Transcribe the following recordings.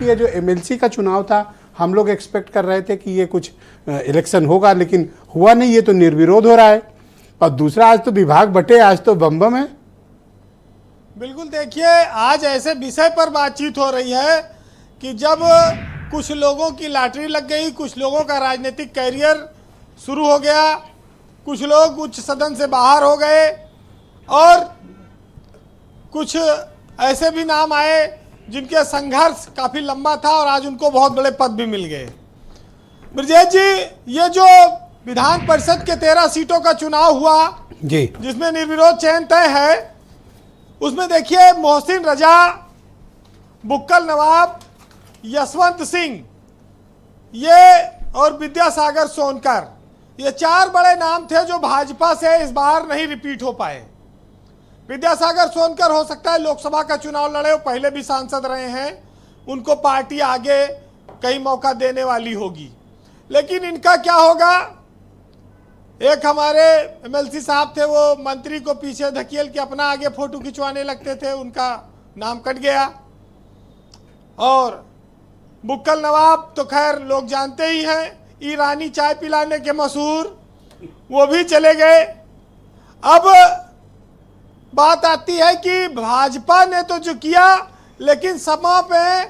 ये जो एमएलसी का चुनाव था, हम लोग एक्सपेक्ट कर रहे थे कि ये कुछ इलेक्शन होगा, लेकिन हुआ नहीं। ये तो निर्विरोध हो रहा है। और दूसरा, आज तो विभाग बटे, आज तो बम है। बिल्कुल, देखिए आज ऐसे विषय पर बातचीत हो रही है कि जब कुछ लोगों की लॉटरी लग गई, कुछ लोगों का राजनीतिक कैरियर शुरू हो गया, कुछ लोग उच्च सदन से बाहर हो गए और कुछ ऐसे भी नाम आए जिनके संघर्ष काफ़ी लंबा था और आज उनको बहुत बड़े पद भी मिल गए। ब्रजेश जी, ये जो विधान परिषद के 13 सीटों का चुनाव हुआ जी, जिसमें निर्विरोध चयन तय है, उसमें देखिए मोहसिन रजा, बुक्कल नवाब, यशवंत सिंह ये और विद्यासागर सोनकर, ये 4 बड़े नाम थे जो भाजपा से इस बार नहीं रिपीट हो पाए। विद्यासागर सोनकर हो सकता है लोकसभा का चुनाव लड़े, वो पहले भी सांसद रहे हैं, उनको पार्टी आगे कई मौका देने वाली होगी। लेकिन इनका क्या होगा? एक हमारे एमएलसी साहब थे, वो मंत्री को पीछे धकेल के अपना आगे फोटो खिंचवाने लगते थे, उनका नाम कट गया। और बुक्कल नवाब तो खैर लोग जानते ही हैं, ईरानी चाय पिलाने के मशहूर, वो भी चले गए। अब बात आती है कि भाजपा ने तो जो किया, लेकिन सपा पे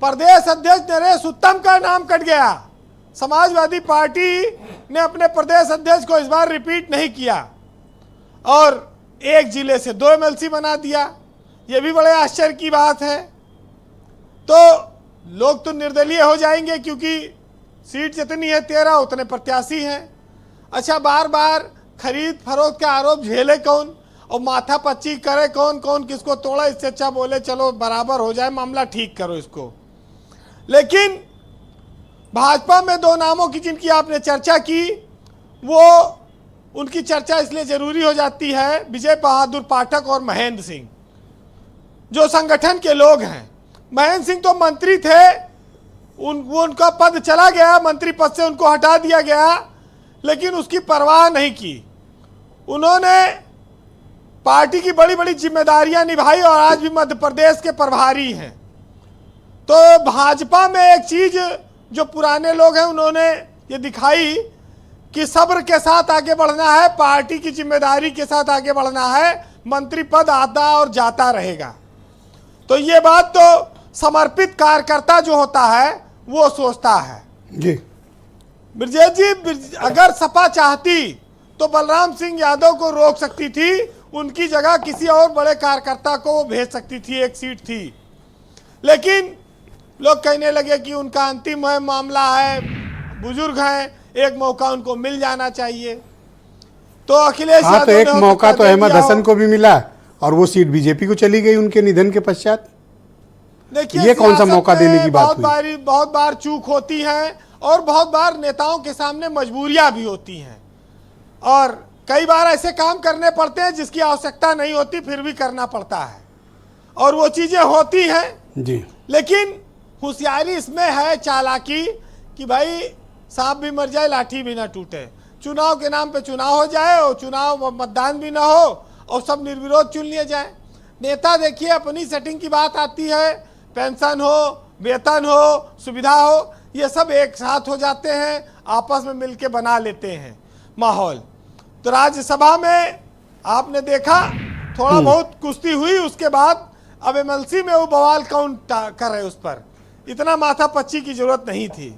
प्रदेश अध्यक्ष नरेश उत्तम का नाम कट गया। समाजवादी पार्टी ने अपने प्रदेश अध्यक्ष को इस बार रिपीट नहीं किया और एक जिले से 2 एमएलसी बना दिया। ये भी बड़े आश्चर्य की बात है। तो लोग तो निर्दलीय हो जाएंगे क्योंकि सीट जितनी है 13 उतने प्रत्याशी हैं। अच्छा, बार बार खरीद फरोख्त का आरोप झेले कौन और माथा पच्ची करे कौन? कौन किसको तोड़ा? इससे अच्छा बोले चलो बराबर हो जाए मामला, ठीक करो इसको। लेकिन भाजपा में 2 नामों की जिनकी आपने चर्चा की, वो उनकी चर्चा इसलिए जरूरी हो जाती है, विजय बहादुर पाठक और महेंद्र सिंह, जो संगठन के लोग हैं। महेंद्र सिंह तो मंत्री थे, उनका पद चला गया, मंत्री पद से उनको हटा दिया गया, लेकिन उसकी परवाह नहीं की। उन्होंने पार्टी की बड़ी बड़ी जिम्मेदारियां निभाई और आज भी मध्य प्रदेश के प्रभारी हैं। तो भाजपा में एक चीज जो पुराने लोग हैं उन्होंने ये दिखाई कि सब्र के साथ आगे बढ़ना है, पार्टी की जिम्मेदारी के साथ आगे बढ़ना है, मंत्री पद आता और जाता रहेगा। तो ये बात तो समर्पित कार्यकर्ता जो होता है वो सोचता है। जी ब्रजेश जी, अगर सपा चाहती तो बलराम सिंह यादव को रोक सकती थी, उनकी जगह किसी और बड़े कार्यकर्ता को वो भेज सकती थी, एक सीट थी। लेकिन लोग कहने लगे कि उनका अंतिम मामला है, बुजुर्ग हैं, एक मौका उनको मिल जाना चाहिए। तो अखिलेश यादव तो एक मौका तो अहमद हसन को भी मिला और वो सीट बीजेपी को चली गई उनके निधन के पश्चात। देखिए, ये कौन सा मौका देने की बात हुई? बहुत बार चूक होती है और बहुत बार नेताओं के सामने मजबूरियां भी होती हैं और कई बार ऐसे काम करने पड़ते हैं जिसकी आवश्यकता नहीं होती, फिर भी करना पड़ता है और वो चीजें होती हैं जी। लेकिन होशियारी इसमें है, चालाकी, कि भाई सांप भी मर जाए लाठी भी ना टूटे। चुनाव के नाम पे चुनाव हो जाए और चुनाव मतदान भी ना हो और सब निर्विरोध चुन लिए जाए। नेता देखिए, अपनी सेटिंग की बात आती है, पेंशन हो, वेतन हो, सुविधा हो, ये सब एक साथ हो जाते हैं, आपस में मिलके बना लेते हैं माहौल। तो राज्यसभा में आपने देखा थोड़ा बहुत कुश्ती हुई, उसके बाद अब एमएलसी में वो बवाल कौन कर रहे, उस पर इतना माथा पच्ची की जरूरत नहीं थी।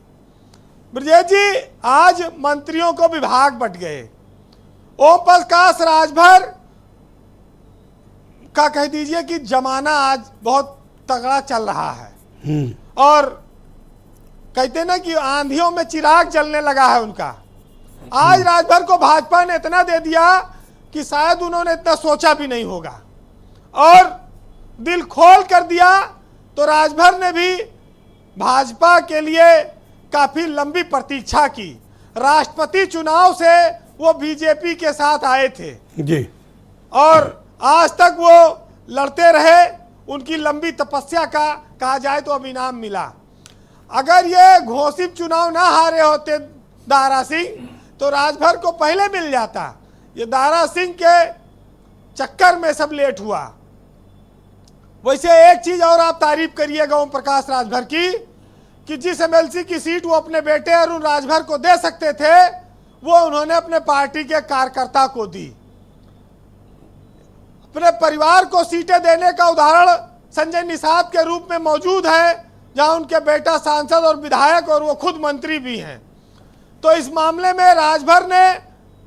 ब्रजेश जी, आज मंत्रियों को विभाग बट गए। ओम प्रकाश राजभर का कह दीजिए कि जमाना आज बहुत तगड़ा चल रहा है और कहते ना कि आंधियों में चिराग जलने लगा है उनका। आज राजभर को भाजपा ने इतना दे दिया कि शायद उन्होंने इतना सोचा भी नहीं होगा और दिल खोल कर दिया। तो राजभर ने भी भाजपा के लिए काफी लंबी प्रतीक्षा की। राष्ट्रपति चुनाव से वो बीजेपी के साथ आए थे जी और आज तक वो लड़ते रहे। उनकी लंबी तपस्या का कहा जाए तो अब इनाम मिला। अगर ये घोषित चुनाव ना हारे होते दारा सिंह तो राजभर को पहले मिल जाता। ये दारा सिंह के चक्कर में सब लेट हुआ। वैसे एक चीज और आप तारीफ करिएगा ओम प्रकाश राजभर की, कि जिस एमएलसी की सीट वो अपने बेटे अरुण राजभर को दे सकते थे वो उन्होंने अपने पार्टी के कार्यकर्ता को दी। अपने परिवार को सीटें देने का उदाहरण संजय निषाद के रूप में मौजूद है, जहां उनके बेटा सांसद और विधायक और वो खुद मंत्री भी हैं। तो इस मामले में राजभर ने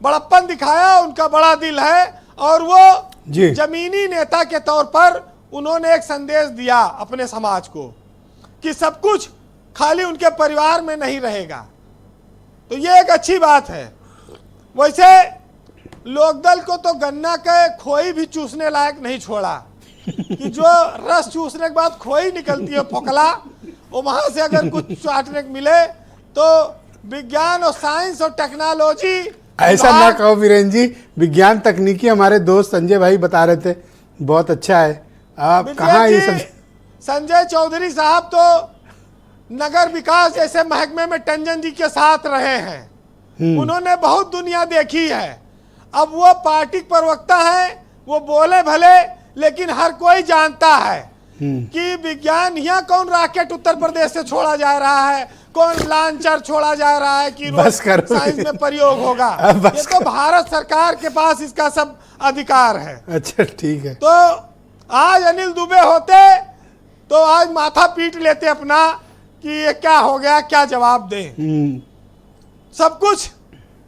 बड़प्पन दिखाया, उनका बड़ा दिल है और वो जमीनी नेता के तौर पर उन्होंने एक संदेश दिया अपने समाज को कि सब कुछ खाली उनके परिवार में नहीं रहेगा। तो ये एक अच्छी बात है। वैसे लोकदल को तो गन्ना के खोई भी चूसने लायक नहीं छोड़ा कि जो रस चूसने के बाद खोई निकलती है फोकला, वो वहां से अगर कुछ चाटने को मिले तो विज्ञान और साइंस और टेक्नोलॉजी। ऐसा ना कहो वीरेन जी, विज्ञान तकनीकी हमारे दोस्त संजय भाई बता रहे थे, बहुत अच्छा है। आप कहाँ ये सब? संजय चौधरी साहब तो नगर विकास जैसे महकमे में टंडन जी के साथ रहे हैं, उन्होंने बहुत दुनिया देखी है। अब वो पार्टी प्रवक्ता है, वो बोले भले लेकिन हर कोई जानता है कि विज्ञान यहाँ कौन रॉकेट उत्तर प्रदेश से छोड़ा जा रहा है, कौन लॉन्चर छोड़ा जा रहा है कि साइंस में प्रयोग होगा। ये तो भारत सरकार के पास इसका सब अधिकार है। अच्छा ठीक है। तो आज अनिल दुबे होते तो आज माथा पीट लेते अपना कि ये क्या हो गया, क्या जवाब दें। सब कुछ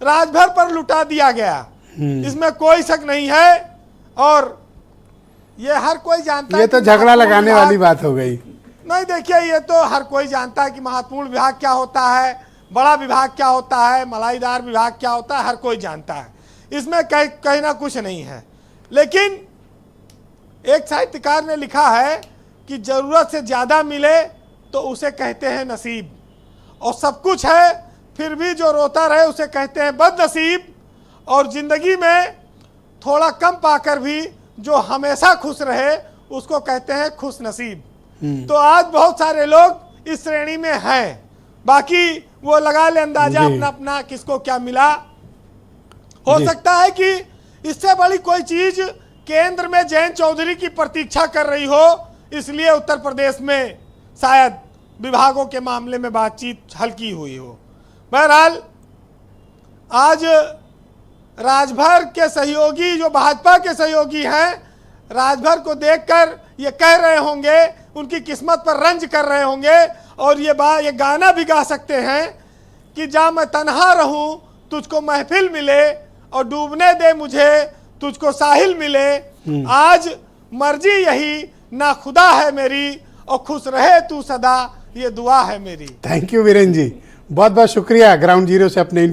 राजभर पर लुटा दिया गया, इसमें कोई शक नहीं है। और ये हर कोई जानता है, ये तो झगड़ा लगाने वाली बात हो गई। नहीं देखिए, ये तो हर कोई जानता है कि महत्वपूर्ण विभाग क्या होता है, बड़ा विभाग क्या होता है, मलाईदार विभाग क्या होता है, हर कोई जानता है। इसमें कहीं ना कुछ नहीं है। लेकिन एक साहित्यकार ने लिखा है कि जरूरत से ज्यादा मिले तो उसे कहते हैं नसीब, और सब कुछ है फिर भी जो रोता रहे उसे कहते हैं बदनसीब, और जिंदगी में थोड़ा कम पाकर भी जो हमेशा खुश रहे उसको कहते हैं खुश नसीब। तो आज बहुत सारे लोग इस श्रेणी में हैं, बाकी वो लगा ले अंदाजा अपना अपना किसको क्या मिला। हो सकता है कि इससे बड़ी कोई चीज केंद्र में जयंत चौधरी की प्रतीक्षा कर रही हो, इसलिए उत्तर प्रदेश में शायद विभागों के मामले में बातचीत हल्की हुई हो। बहरहाल आज राजभर के सहयोगी जो भाजपा के सहयोगी हैं, राजभर को देखकर ये कह रहे होंगे, उनकी किस्मत पर रंज कर रहे होंगे, और ये गाना भी गा सकते हैं कि जा मैं तन्हा रहूं तुझको महफिल मिले, और डूबने दे मुझे तुझको साहिल मिले। आज मर्जी यही ना खुदा है मेरी, और खुश रहे तू सदा ये दुआ है मेरी। थैंक यू वीरेन जी, बहुत बहुत शुक्रिया ग्राउंड जीरो से अपने